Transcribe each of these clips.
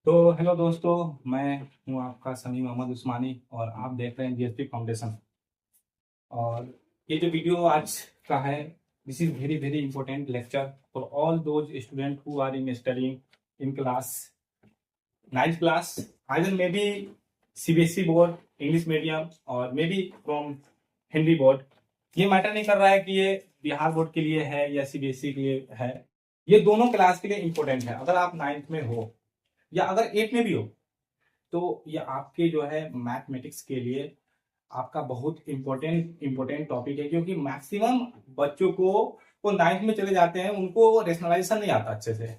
तो हेलो दोस्तों, मैं हूं आपका समी मोहम्मद उस्मानी और आप देख रहे हैं जीएसपी फाउंडेशन। और ये जो वीडियो आज का है, this is very very important lecture for all those student who are in studying in class 9th class, either may be CBSE board, English medium और may be from Hindi board. ये matter नहीं कर रहा है कि ये बिहार बोर्ड के लिए है या सीबीएसई के लिए है, ये दोनों क्लास के लिए इंपॉर्टेंट है। अगर आप 9th में हो या अगर 8 में भी हो तो ये आपके जो है मैथमेटिक्स के लिए आपका बहुत इंपॉर्टेंट टॉपिक है, क्योंकि मैक्सिमम बच्चों को वो 9th में चले जाते हैं, उनको रेशनलाइजेशन नहीं आता अच्छे से।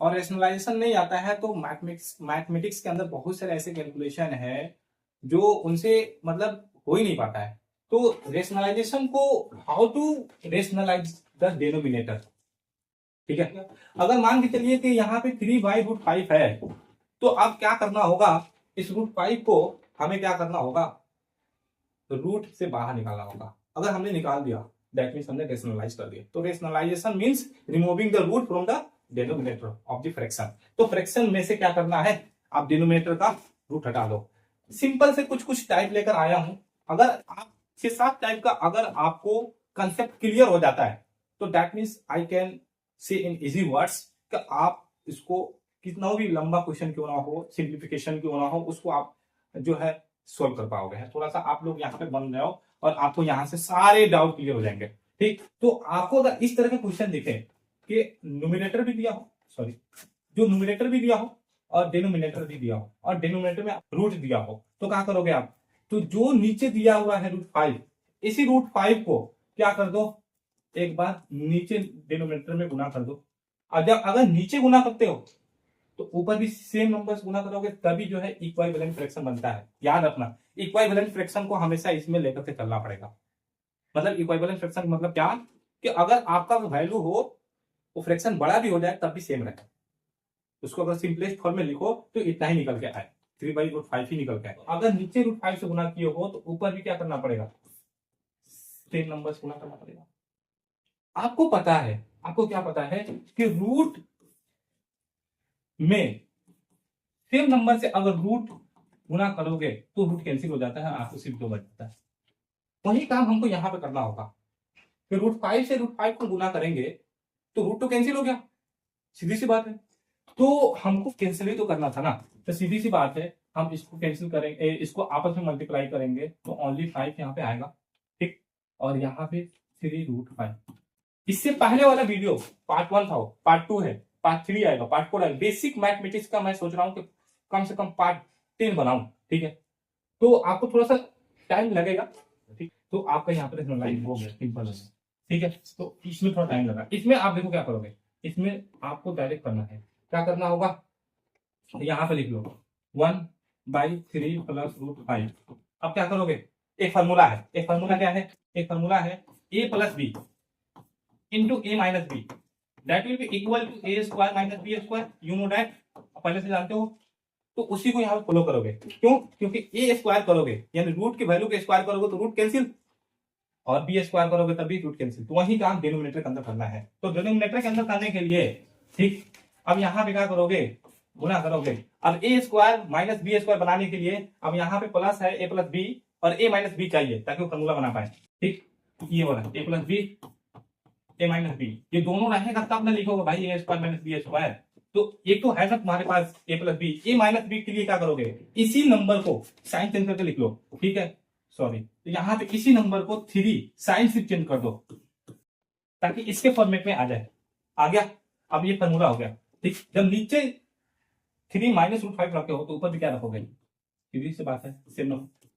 और रेशनलाइजेशन नहीं आता है तो मैथमेटिक्स के अंदर बहुत सारे ऐसे कैलकुलेशन है जो उनसे मतलब हो ही नहीं पाता है। तो रेशनलाइजेशन को, how to rationalize the denominator, ठीक है। अगर मान के चलिए कि यहाँ पे 3/√5 है, तो अब क्या करना होगा, इस √5 को हमें क्या करना होगा, रूट से बाहर निकालना होगा। अगर हमने निकाल दिया दैट मीन्स हमने रेशनलाइज कर दिया। तो rationalization means removing the root from the denominator of the fraction. तो फ्रैक्शन में से क्या करना है, आप डिनोमिनेटर का रूट हटा दो। सिंपल से कुछ टाइप लेकर आया हूं। अगर आप 6-7 टाइप का अगर आपको कंसेप्ट क्लियर हो जाता है तो that means I can say in easy words कि आप इसको कितना भी लंबा क्वेश्चन क्यों ना हो, सिंप्लीफिकेशन क्यों ना हो, उसको आप जो है सोल्व कर पाओगे। थोड़ा सा आप लोग यहाँ पे बन रहे हो और आपको यहाँ से सारे डाउट क्लियर हो जाएंगे। ठीक, तो आपको अगर इस तरह के क्वेश्चन दिखे कि न्यूमिनेटर भी दिया हो, सॉरी, जो न्यूमिनेटर भी दिया हो और डिनोमिनेटर भी दिया हो और डिनोमिनेटर में रूट दिया हो, तो क्या करोगे आप, तो जो नीचे दिया हुआ है √5, इसी √5 को क्या कर दो, एक बार नीचे डिनोमिनेटर में गुना कर दो। और जब अगर नीचे गुना करते हो तो ऊपर भी सेम नंबर्स गुना करोगे, तभी जो है इक्विवेलेंट फ्रैक्शन बनता है। याद रखना, इक्विवेलेंट फ्रैक्शन को हमेशा इसमें लेकर के चलना पड़ेगा। मतलब इक्विवेलेंट फ्रैक्शन मतलब क्या, कि अगर आपका वैल्यू हो, वो फ्रैक्शन बड़ा भी हो जाए तब भी सेम रहे। उसको अगर सिंपलेस्ट फॉर्म में लिखो तो इतना ही निकल के आए, 3/√5 ही निकल के आए। अगर नीचे √5 से गुना किए हो तो ऊपर भी क्या करना पड़ेगा, सेम नंबर्स गुना करना पड़ेगा। आपको पता है, आपको क्या पता है कि रूट में सेम नंबर से अगर रूट गुना करोगे तो रूट कैंसिल हो जाता है, आपको सिर्फ 2 बच जाता है। वही काम हमको यहाँ पे करना होगा कि √5 से √5 को गुना करेंगे तो रूट तो कैंसिल हो गया, सीधी सी बात है। तो हमको कैंसिल ही तो करना था ना, तो सीधी सी बात है, हम इसको कैंसिल करेंगे, इसको आपस में मल्टीप्लाई करेंगे तो ओनली 5 यहाँ पे आएगा। ठीक, और यहाँ पे 3√5। इससे पहले वाला वीडियो पार्ट 1 था, पार्ट 2 है, पार्ट 3 आएगा, पार्ट 4 आएगा। बेसिक मैथमेटिक्स का मैं सोच रहा हूँ कि कम से कम पार्ट 10 बनाऊं, ठीक है। तो आपको थोड़ा सा टाइम लगेगा, ठीक। तो आपका यहाँ पर लाइन हो गया, सिंपल है, ठीक है। तो इसमें थोड़ा टाइम लगा। इसमें आप देखो क्या करोगे, इसमें आपको डायरेक्ट करना है, क्या करना होगा, यहाँ पे लिख लो 1/3 + √5। अब क्या करोगे, एक फार्मूला है, एक फार्मूला क्या है, एक फार्मूला है a + b into a - b that will be equal to a² - b²। You know that, पहले से जानते हो। तो उसी को यहाँ पे फॉलो करोगे, क्यों, क्योंकि a स्क्वायर करोगे यानी रूट की वैल्यू के स्क्वायर करोगे तो रूट कैंसिल, और b स्क्वायर करोगे तब भी रूट कैंसिल। तो वही काम डिनोमिनेटर के अंदर करना है। तो डिनोमिनेटर के अंदर करने के लिए, ठीक, अब यहाँ पे क्या करोगे, गुना करोगे। अब a² - b² बनाने के लिए अब यहाँ पे प्लस है a + b और a - b चाहिए ताकि वो फॉर्मूला बना पाए। ठीक, ये वाला a + b a - b, ये दोनों रहेगा तब ना लिखोगे भाई a² - b²। तो एक तो है ना तुम्हारे पास a + b, a - b के लिए क्या करोगे, इसी नंबर को साइन चेंज करके लिख लो, ठीक है, सॉरी, तो यहाँ पे इसी नंबर को 3 साइन से चेंज कर दो ताकि इसके फॉर्मेट में आ जाए। आ गया, अब ये फॉर्मूला हो गया। ठीक, जब नीचे 3 - √5 रखे हो तो ऊपर भी क्या रखोगे, सीधी सी बात है, same number,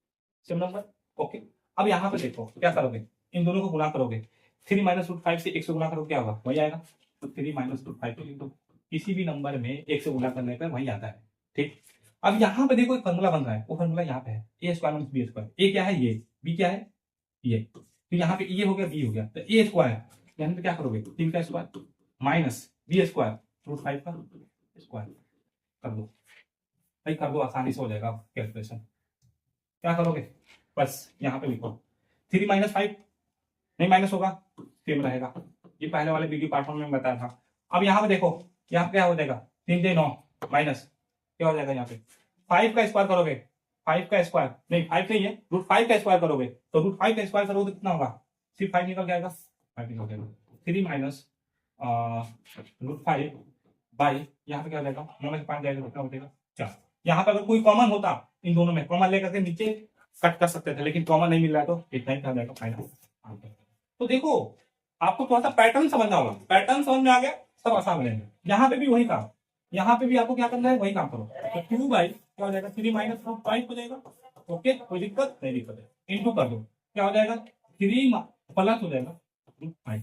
same number. Okay, अब यहाँ पे देखो क्या करोगे, इन दोनों को गुना करोगे, 3 - √5 से 1 से गुना करोगे क्या होगा, वही आएगा। तो 3 - √5 को लिख दो, किसी भी नंबर में 1 से गुना करने पर वही आता है। ठीक, अब यहाँ पे देखो एक फॉर्मूला बन रहा है, वो फॉर्मूला यहाँ पे है a² - b²। ए क्या है, ये, b क्या है, ये। तो यहाँ पे ये हो गया, b हो गया, तो a² यानी तो क्या करोगे, 3 का स्क्वायर माइनस b² √5 का स्क्वायर कर दो भाई, कर दो, आसानी से हो जाएगा कैलकुलेशन। क्या करोगे, बस यहाँ पे लिखो 3 - 5, नहीं माइनस होगा, सेम रहेगा। ये पहले वाले वीडियो पार्ट 1 में बताया था। अब यहाँ पे देखो, यहाँ पे क्या हो जाएगा, 3 × 9 माइनस क्या हो जाएगा यहाँ पे 5 का स्क्वायर करोगे, 5 का स्क्वायर नहीं 5 नहीं है, √5 का स्क्वायर करोगे तो √5 का स्क्वायर करोगे तो कितना होगा, सिर्फ 5 निकल जाएगा, 5 निकल जाएगा, 3 माइनस √5 बाई यहाँ पे क्या हो जाएगा 9 में से 5 जाएगा कितना हो जाएगा 4। यहाँ पे अगर कोई कॉमन होता इन दोनों में, कॉमन लेकर के नीचे कट कर सकते थे, लेकिन कॉमन नहीं मिल रहा है तो इतना ही क्या हो जाएगा फाइनल। तो देखो आपको थोड़ा सा पैटर्न समझना होगा, पैटर्न समझ में आ गया सब आसान बनेगा। यहाँ पे भी वही काम, यहाँ पे भी आपको क्या करना है वही काम करो, तो 2 बाई क्या हो जाएगा 3 माइनस √5 हो जाएगा। ओके कोई दिक्कत नहीं, दिक्कत है, इंटू कर दो क्या हो जाएगा 3 प्लस हो जाएगा √5,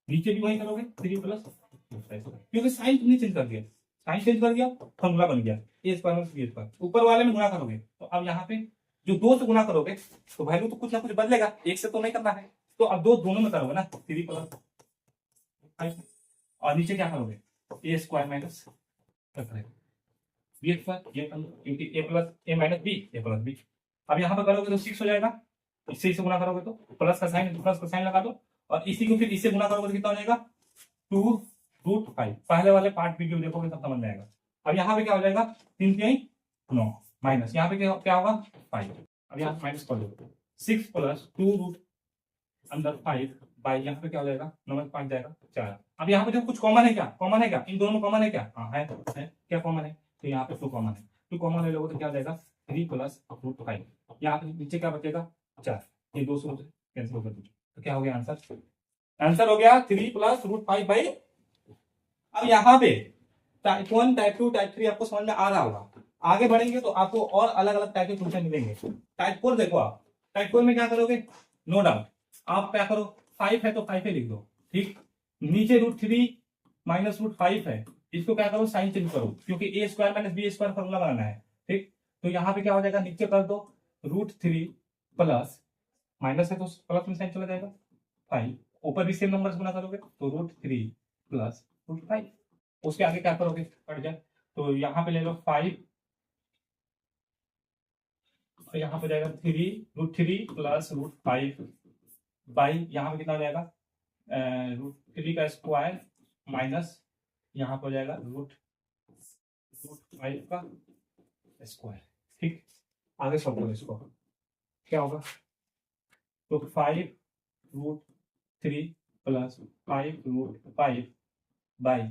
नीचे भी वही करोगे 3 प्लस, क्योंकि साइन तुमने चेंज कर दिया, साइन चेंज कर दिया फॉर्मूला बन गया ए स्क्वायर माइनस बी स्क्वायर, ऊपर वाले में गुणा करोगे तो अब यहाँ पे जो 2 से गुणा करोगे तो वैल्यू तो कुछ ना कुछ बदलेगा, 1 से तो नहीं करना है, तो अब दोनों में करोगे ना 3 प्लस 5 और नीचे क्या करोगे ए स्क्वायर माइनस बी स्क्वायर ए प्लस ए माइनस बी ए प्लस बी। अब यहाँ पे करोगे तो 6 हो जाएगा, इससे इसे गुणा करोगे तो प्लस का साइन लगा दो और इसी को फिर इससे गुणा करोगे तो कितना हो जाएगा 2√5। पहले वाले पार्ट वीडियो देखोगे तब समझ में आएगा। अब यहाँ पे क्या हो जाएगा 3 3 9 माइनस यहाँ पे क्या होगा 5, अब यहाँ माइनस कर दो 6 प्लस 2√5 बाई यहाँ पे क्या हो जाएगा 9 में 5 जाएगा 4। अब यहाँ पे जो कुछ कॉमन है क्या, कॉमन है क्या, इन दोनों में कॉमन है क्या, हाँ है क्या कॉमन है, तो यहाँ पे 2 कॉमन है, 2 कॉमन ले लोगे तो क्या हो जाएगा 3 प्लस √5, यहाँ पे नीचे क्या बचेगा 4, ये 2 से कैंसिल कर दीजिए तो क्या हो गया आंसर, आंसर हो गया 3 प्लस √5 बाई। अब यहाँ पे टाइप 1 टाइप 2 टाइप 3 आपको समझ में आ रहा होगा, आगे बढ़ेंगे तो आपको और अलग अलग टाइप के क्वेश्चन मिलेंगे। टाइप 4 देखो, आप टाइप 4 में क्या करोगे, नो डाउट आप क्या करो 5 है तो 5 ही लिख दो, ठीक, नीचे √3 माइनस √5 है, इसको क्या करो साइन चेंज करो, क्योंकि a square minus b square formula बनाना है, ठीक, तो यहाँ पे क्या हो जाएगा नीचे कर दो √3 प्लस माइनस है तो प्लस में साइन चला जाएगा 5, ऊपर भी सेम नंबर से गुना करोगे तो √3 प्लस √5, उसके आगे क्या करोगे कट जाए, तो यहाँ पे ले लो 5 और यहाँ पे जाएगा 3 √3 प्लस √5 बाई यहाँ पे कितना हो जाएगा √3 का स्क्वायर माइनस यहाँ पर हो जाएगा √5 का स्क्वायर, ठीक, आगे सॉल्व करो इसको क्या होगा, तो 5√3 प्लस 5√5 बाई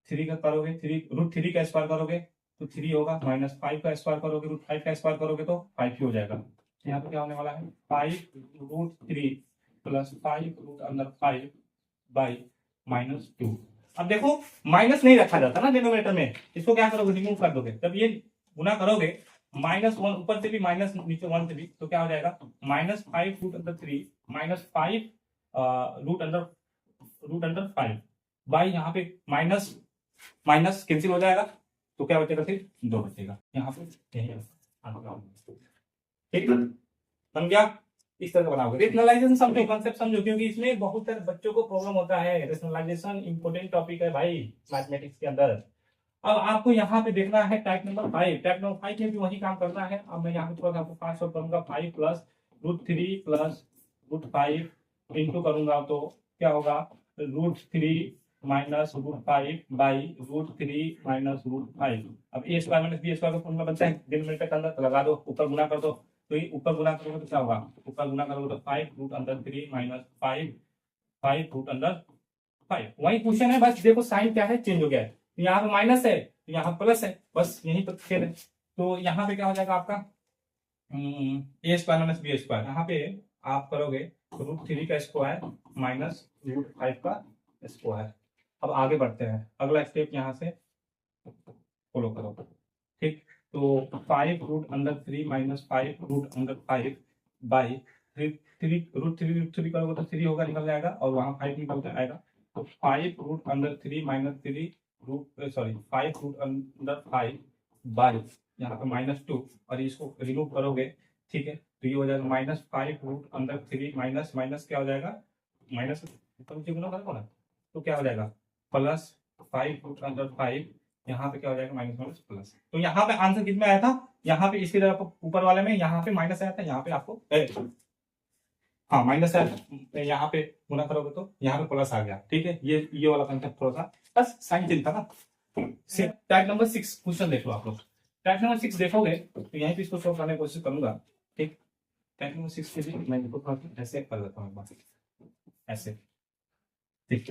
3 का करोगे √3 का स्क्वायर करोगे तो 3 होगा, माइनस 5 का स्क्वायर करोगे √5 का स्क्वायर करोगे तो 5 ही हो जाएगा। यहाँ पे क्या होने वाला है 5√3 प्लस 5√5 बाई -2। अब देखो माइनस नहीं रखा जाता ना डिनोमिनेटर में, इसको क्या करोगे रिमूव कर दोगे, जब ये गुना करोगे -1 ऊपर से भी माइनस नीचे 1 से भी तो क्या हो जाएगा -5√3 -5 √5 बाई यहाँ पे माइनस माइनस कैंसिल हो जाएगा तो क्या बचेगा फिर 2 बचेगा, यहाँ पे ठीक बन गया। इस तरह से बनाओगे, रेशनलाइजेशन समझो, कांसेप्ट समझो, क्योंकि इसमें बहुत सारे बच्चों को प्रॉब्लम होता है, रेशनलाइजेशन इंपॉर्टेंट टॉपिक है भाई मैथमेटिक्स के अंदर। अब आपको यहाँ पे देखना है टाइप नंबर 5, टाइप नंबर 5 में भी वही काम करना है। अब मैं यहाँ पे थोड़ा सा आपको 5 करूंगा 5 प्लस √3 प्लस √5 इंटू करूंगा तो क्या होगा √3 माइनस √5 बाई √3 माइनस √5। अब ए स्क्वायर माइनस बी स्क्वायर का फॉर्मूला बनता है डिनोमिनेटर के अंदर, तो लगा दो, ऊपर गुना कर दो, तो ये ऊपर गुना करोगे तो क्या होगा, ऊपर गुना करोगे तो 5√3 माइनस 5 वही क्वेश्चन है, बस देखो साइन क्या है चेंज हो गया है, यहाँ पे माइनस है यहाँ प्लस है, बस यही तो खेल है। तो यहाँ पे क्या हो जाएगा आपका ए स्क्वायर माइनस बी स्क्वायर, यहाँ पे आप करोगे √3 का स्क्वायर माइनस √5 का स्क्वायर। अब आगे बढ़ते हैं, अगला स्टेप यहाँ से फॉलो करो, ठीक, तो 5√3 माइनस 5√5 बाई √3 करोगे तो 3 होगा निकल जाएगा और वहाँ 5 निकल जाएगा, तो 5√3 माइनस 5√5 बाई यहाँ पे -2 और इसको रिमूव करोगे, ठीक है, तो ये हो जाएगा -5√3 माइनस क्या हो जाएगा माइनस गुना करो ना तो क्या हो जाएगा प्लस 5√5, यहाँ पे क्या हो जाएगा माइनस प्लस। तो यहाँ पे आंसर कितना आया था, यहाँ पे इसकी तरफ ऊपर वाले में यहाँ पे माइनस आया था, यहाँ पे आपको हाँ माइनस आया था, यहाँ पे गुना करोगे तो यहाँ पे प्लस आ गया, ठीक है, ये वाला कंसेप्ट थोड़ा सा बस साइन चेंज था ना। टाइप नंबर 6 क्वेश्चन देख लो आप लोग। टाइप नंबर 6 देखोगे तो यहीं पे इसको सॉल्व करने की कोशिश करूंगा। ठीक, टाइप नंबर 6 के लिए मैं इसको थोड़ा सा ऐसे कर देता हूँ एक बार, ऐसे। ठीक,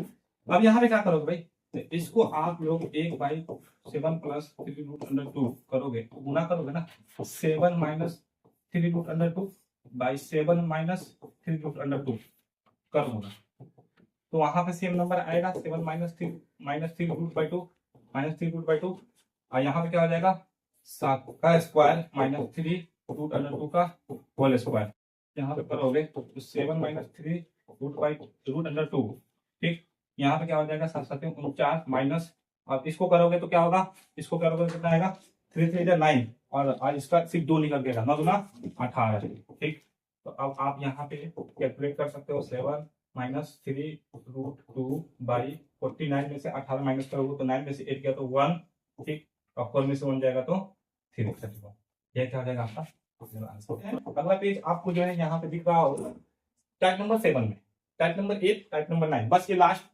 अब यहाँ पे क्या करोगे भाई, तो इसको आप लोग 1/7 प्लस 3√2 करोगे, गुना करोगे ना, 7 माइनस 3√2 बाई 7 माइनस 3√2 करोगे, तो वहां पे सेम नंबर आएगा 7 -3√2 -3√2, और यहाँ पे क्या हो जाएगा 7 का स्क्वायर माइनस 3√2 का होल स्क्वायर। यहाँ पे करोगे तो 7 माइनस 3√2, ठीक, यहाँ पे क्या हो जाएगा 7 7 49 माइनस, अब इसको करोगे तो क्या होगा, इसको करोगे तो कितना आएगा 3 3 9, और इसका सिर्फ 2 निकल गया, 9 दूना 18। ठीक, तो अब आप यहाँ पे कैलकुलेट कर सकते हो, 7 माइनस 3√2 बाई 49 में से 18 माइनस करोगे तो 9 में से 8 गया तो 1, ठीक, और 4 में से 1 जाएगा तो 3। यह क्या हो जाएगा आपका आंसर। अगला पेज आपको जो है यहाँ पे दिख रहा होगा टाइप नंबर 7 में, टाइप नंबर 8, टाइप नंबर 9, बस ये लास्ट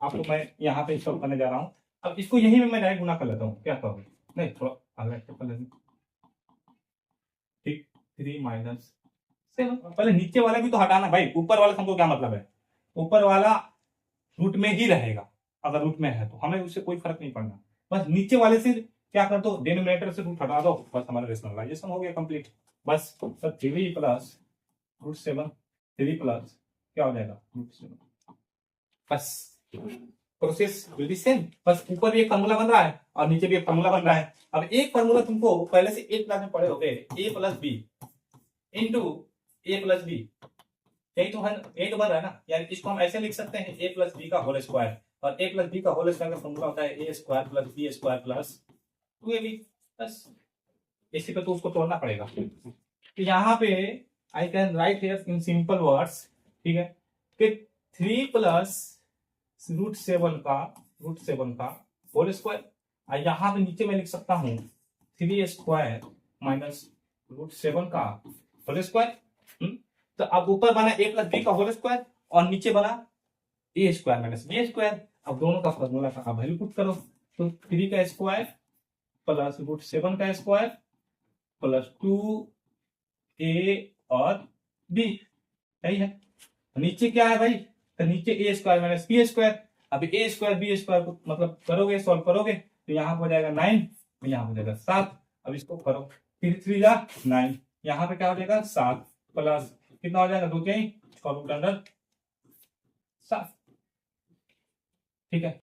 आपको मैं यहाँ पे सॉल्व करने जा रहा हूँ। अब इसको यही में मैं डायरेक्ट गुना कर लेता हूँ, क्या कहोगे, नहीं थोड़ा अगला स्टेप कर लेते, ठीक, 3 माइनस 7, पहले नीचे वाला भी तो हटाना भाई, ऊपर वाला हमको क्या मतलब है, ऊपर वाला रूट में ही रहेगा, अगर रूट में है तो हमें उससे कोई फर्क नहीं पड़ना, बस नीचे वाले से क्या कर दो, डिनोमिनेटर से रूट हटा दो, बस हमारा रेशनलाइजेशन हो गया कंप्लीट। बस 3 प्लस √7, 3 प्लस क्या हो जाएगा √7, बस प्रोसेस विल बी सेम, बस ऊपर भी एक फार्मूला बन रहा है और नीचे भी एक फार्मूला बन रहा है। अब एक फार्मूला तुमको पहले से 8 क्लास में पढ़े होते, a plus b into a plus b, यही तो है, यही तो बन रहा है ना, यानी इसको हम ऐसे लिख सकते हैं a प्लस बी का होल स्क्वायर, और a प्लस बी का होल स्क्वायर का फॉर्मूला होता है a square plus b square plus 2ab, बस इसी पे तो उसको तोड़ना पड़ेगा। तो यहाँ पे आई can write here in simple words, ठीक है, कि 3 प्लस √7 का होल स्क्वायर, और यहाँ पे नीचे मैं लिख सकता हूँ 3 स्क्वायर माइनस √7 का होल स्क्वायर। तो अब ऊपर बना a प्लस बी का होल स्क्वायर और नीचे बना a square minus b square. अब दोनों का फॉर्मूला का वैल्यू पुट करो, तो 3 का स्क्वायर प्लस √7 का स्क्वायर प्लस 2a और b, सही है। नीचे क्या है भाई, तो नीचे a square minus b square, अब a स्क्वायर बी स्क्वायर को मतलब करोगे, सॉल्व करोगे तो यहाँ हो जाएगा 9, यहाँ हो जाएगा 7। अब इसको करो, 3 3 जा 9, यहाँ पे क्या हो जाएगा 7 प्लस कितना हो जाएगा 2 3 √7, ठीक है।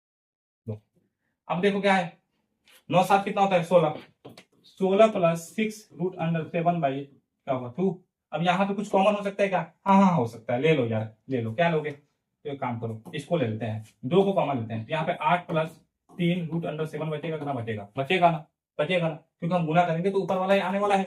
अब देखो क्या है, 9 7 कितना होता है 16, 16 प्लस 6√7 बाई क्या होगा 2। अब यहाँ पे कुछ कॉमन हो सकता है क्या, हाँ हो सकता है, ले लो यार, ले लो, क्या लोगे, तो एक काम करो, इसको ले लेते हैं, 2 को कॉमन लेते हैं, यहाँ पे 8 प्लस 3√7 बचेगा, कितना बचेगा, बचेगा ना, क्योंकि हम गुना करेंगे तो ऊपर वाला ही आने वाला है,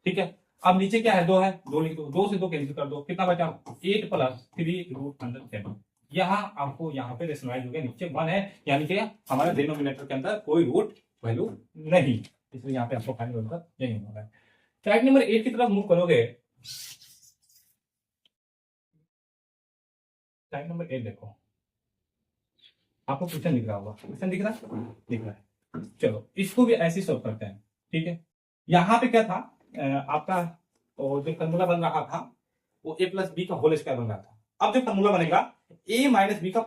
ठीक है। अब नीचे क्या है 2 है, 2 लिख दो, 2 से 2 कैंसिल कर दो, कितना बचा 8 प्लस 3√7। यहाँ आपको यहाँ पे रेशनलाइज हो गया, नीचे 1 है, यानी कि हमारे डिनोमिनेटर के अंदर कोई रूट वैल्यू नहीं, इसलिए यहाँ पे आपको फाइनल आंसर यही होगा। टाइप नंबर 8 की तरफ मूव करोगे, टाइप नंबर 8 देखो, आपको क्वेश्चन दिख रहा होगा, क्वेश्चन दिख रहा है, चलो इसको भी ऐसे सॉल्व करते हैं, ठीक है। यहाँ पे क्या था आपका जो फॉर्मूला बन रहा था वो a प्लस बी का होल स्क्वायर बन रहा था, अब जो फॉर्मूला बनेगा a माइनस बी का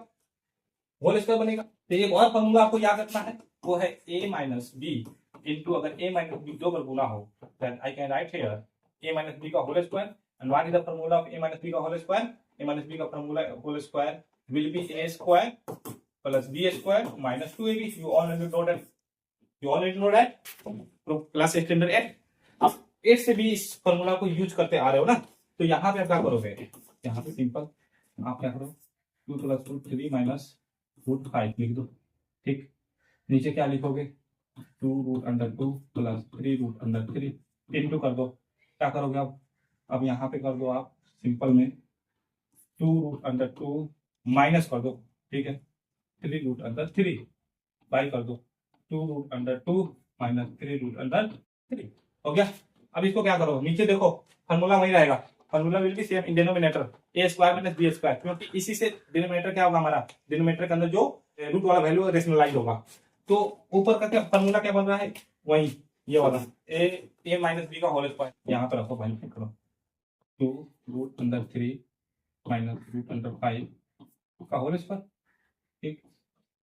होल स्क्वायर बनेगा, तो एक और फॉर्मूला आपको याद रखना है, वो है a माइनस बी इंटू, अगर a माइनस बी 2 बार गुना हो, then I can write here a minus b का whole square, and what is the formula of a minus b का whole square, a minus b का formula whole square will be a square plus b square minus 2ab, you already know that from class standard 8। अब 8 से भी इस formula को use करते आ रहे हो ना, तो यहाँ पे आप क्या करोगे, यहाँ पे सिंपल आप क्या करो 2 प्लस √3 माइनस √5 लिख दो, ठीक, नीचे क्या लिखोगे 2√2 प्लस 3√3 इंटू कर दो, क्या करोगे अब यहाँ पे कर दो आप सिंपल में 2√2 माइनस कर दो, ठीक है, 3√3 बाई कर दो 2√2 माइनस 3√3 हो गया। अब इसको क्या करो, नीचे देखो फॉर्मूला वही रहेगा, formula will be same in denominator a square minus b square, क्योंकि इसी से डिनोमिनेटर क्या होगा हमारा, डिनोमिनेटर के अंदर जो रूट वाला वैल्यू रेशनलाइज होगा। तो ऊपर का क्या फॉर्मूला क्या बन रहा है, वही ये वाला ए माइनस बी का होल स्क्वायर, यहाँ पे रखो वैल्यू करो, 2√3 माइनस √5 का होल स्क्वायर। ठीक,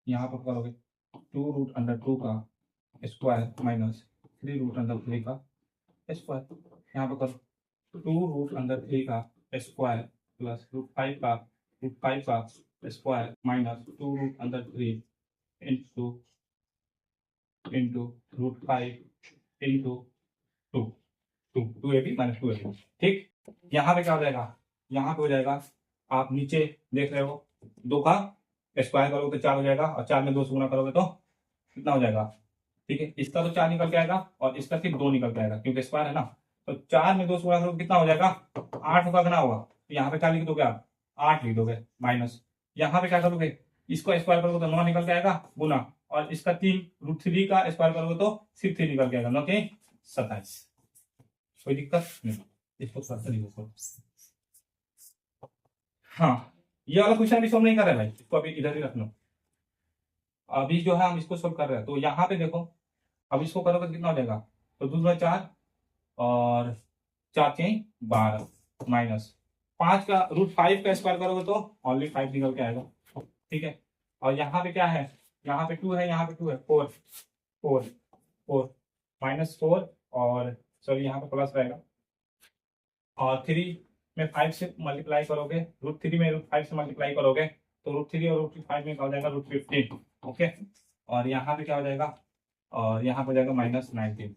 यहाँ पर करोगे 2√2 का स्क्वायर माइनस 3√3 का स्क्वायर, यहाँ पर करो 2√3 का स्क्वायर प्लस √5 का square minus 2√3 into √5 into 2ab minus 2ab। ठीक, यहाँ पे क्या हो जाएगा, यहाँ पे हो जाएगा, आप नीचे देख रहे हो 2 का स्क्वायर करोगे तो 4 हो जाएगा, और 4 में 2 से गुना करोगे तो कितना हो जाएगा। ठीक है, इसका तो 4 निकल के आएगा और इसका सिर्फ 2 निकल के आएगा क्योंकि स्क्वायर है ना। तो 4 में 2 से गुना करोगे कितना हो जाएगा, 8 होगा, कितना होगा, तो यहाँ पे क्या लिख दोगे आप, 8 लिख दोगे माइनस, यहाँ पे क्या करोगे, इसको स्क्वायर करोगे तो 9 निकल के आएगा गुना, और इसका 3√3 का स्क्वायर करोगे तो सिर्फ 3 निकल के आएगा, 9 के 27। कोई दिक्कत नहीं, इसको सर लिखो। हाँ, ये वाला क्वेश्चन अभी सॉल्व नहीं कर रहे भाई, इसको अभी इधर ही रख लो। अभी जो है हम इसको सॉल्व कर रहे हैं, तो यहाँ पे देखो, अब इसको करोगे तो कितना हो जाएगा, तो 2 में 4 और 4 के 12 माइनस 5 का √5 का स्क्वायर करोगे तो ओनली 5 निकल के आएगा। ठीक है, और यहाँ पे क्या है, यहाँ पे 2 है, यहाँ पे 2 है, 4 माइनस 4 और सॉरी यहाँ पे प्लस रहेगा, और 3 में 5 से मल्टीप्लाई करोगे, √3 में √5 से मल्टीप्लाई करोगे तो √3 और √5 में क्या हो जाएगा, √15। ओके, और यहाँ पे क्या हो जाएगा, और यहाँ पे हो जाएगा -19।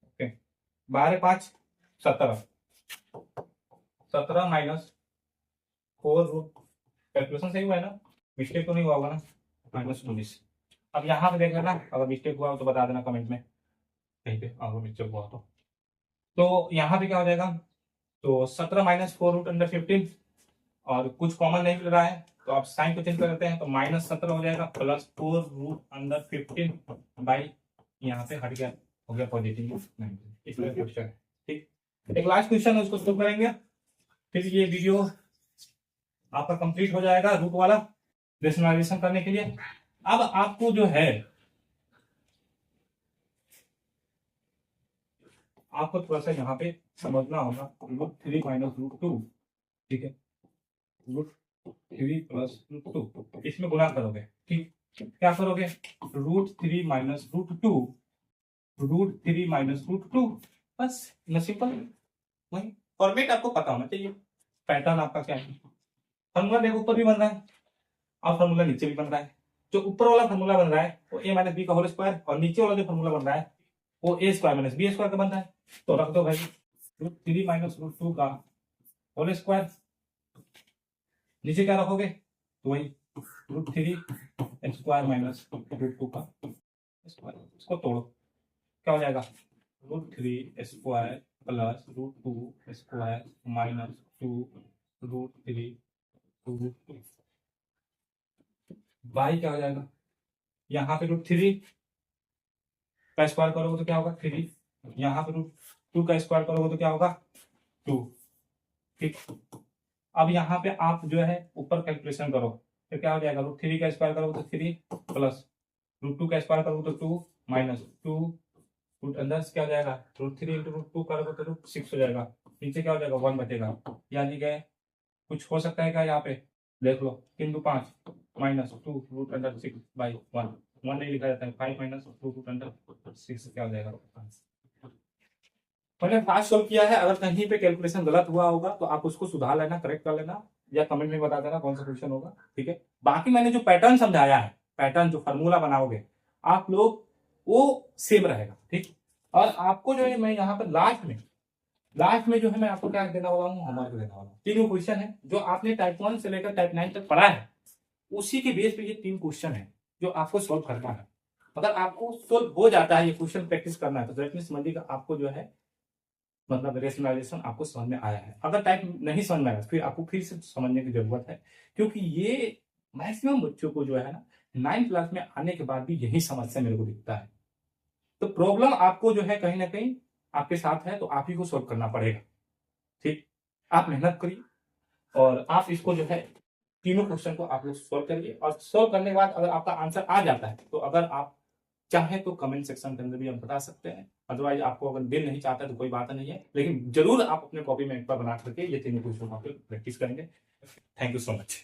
ओके, 12 5 17 माइनस 4 कैलकुलेशन सही हुआ है ना, मिस्टेक तो नहीं हुआ होगा ना, -19। अब यहाँ पे देख लेना, अगर मिस्टेक हुआ हो तो बता देना कमेंट में कहीं पे, अगर मिस्टेक हुआ तो यहाँ पे क्या हो जाएगा, तो 17 माइनस 4√15, और कुछ कॉमन नहीं मिल रहा है तो आप साइन को चेंज कर देते हैं, तो -17 हो जाएगा प्लस 4√15 बाई, यहाँ पे हट गया, हो गया पॉजिटिव 19। इसमें क्वेश्चन है। ठीक, एक लास्ट क्वेश्चन है, उसको सॉल्व करेंगे, फिर ये वीडियो आपका कंप्लीट हो जाएगा रूट वाला रेशनलाइजेशन करने के लिए। अब आपको जो है, आपको थोड़ा सा यहाँ पे समझना होगा, √3 माइनस √2। ठीक है, √3 प्लस √2, इसमें गुणा करोगे। ठीक, क्या करोगे, √3 माइनस √2, बस इतना सिंपल। वही फॉर्मेट आपको पता होना चाहिए, पैटर्न आपका क्या है। फॉर्मूला देखो ऊपर भी बन रहा है और फॉर्मूला नीचे भी बन रहा है। जो ऊपर वाला फॉर्मूला बन रहा है वो a माइनस बी का होल स्क्वायर, और नीचे वाला जो फॉर्मूला बन रहा है वो a square minus b square का बन रहा है। तो रख दो भाई, √3 माइनस √2 का होल स्क्वायर, नीचे क्या रखोगे, तो वही √3 स्क्वायर माइनस √2 का स्क्वायर। इसको तोड़ो, क्या हो जाएगा, √3 square plus √2 square minus 2√3 by क्या हो जाएगा, यहाँ पे √3 का स्क्वायर करोगे तो क्या होगा 3, यहाँ पे √2 का स्क्वायर करोगे तो क्या होगा 2। ठीक, अब यहाँ पे आप जो है ऊपर कैलकुलेशन करो, तो क्या हो जाएगा, √3 का स्क्वायर करोगे तो 3 प्लस √2 का स्क्वायर करोगे तो 2 माइनस 2 रूट अंदर क्या हो जाएगा, √3 इंटू √2 करोगे तो √6 हो जाएगा, नीचे क्या हो जाएगा 1 बचेगा। यानी कि कुछ हो सकता है क्या, यहाँ पे देख लो 3 2 5 माइनस 2 √6 बाई 1 नहीं लिखा जाता है, 5 माइनस 2 √6 क्या हो जाएगा। मैंने फास्ट सॉल्व किया है, अगर कहीं पे कैलकुलेशन गलत हुआ होगा तो आप उसको सुधार लेना, करेक्ट कर लेना, या कमेंट में बता देना कौन सा क्वेश्चन होगा। ठीक है, बाकी मैंने जो पैटर्न समझाया है, पैटर्न जो फॉर्मूला बनाओगे आप लोग, वो सेम रहेगा। ठीक, और आपको जो है मैं यहाँ पर लास्ट में जो है मैं आपको क्या देना वाला हूँ, होमवर्क देना वाला हूँ। 3 क्वेश्चन है जो आपने टाइप 1 से लेकर टाइप 9 तक पढ़ा है, उसी के बेस पे ये 3 क्वेश्चन है जो आपको सोल्व करना है। अगर आपको सोल्व हो जाता है, ये क्वेश्चन प्रैक्टिस करना है, तो डेफिनेटली समझिएगा आपको जो है मतलब रेशनलाइजेशन आपको समझ में आया है। अगर टाइप नहीं समझ में आया फिर आपको फिर से समझने की जरूरत है, क्योंकि ये मैक्सिमम बच्चों को जो है ना 9th क्लास में आने के बाद भी यही समस्या मेरे को दिखता है। तो प्रॉब्लम आपको जो है कहीं ना कहीं आपके साथ है, तो आप ही को सोल्व करना पड़ेगा। ठीक, आप मेहनत करिए और आप इसको जो है तीनों क्वेश्चन को आप लोग सोल्व करिए, और सोल्व करने के बाद अगर आपका आंसर आ जाता है, तो अगर आप चाहे तो कमेंट सेक्शन के अंदर भी आप बता सकते हैं, अदरवाइज आपको अगर दिल नहीं चाहता तो कोई बात नहीं है, लेकिन जरूर आप अपने कॉपी में एक बार बना करके ये तीनों क्वेश्चन आप प्रैक्टिस करेंगे। Thank you so much.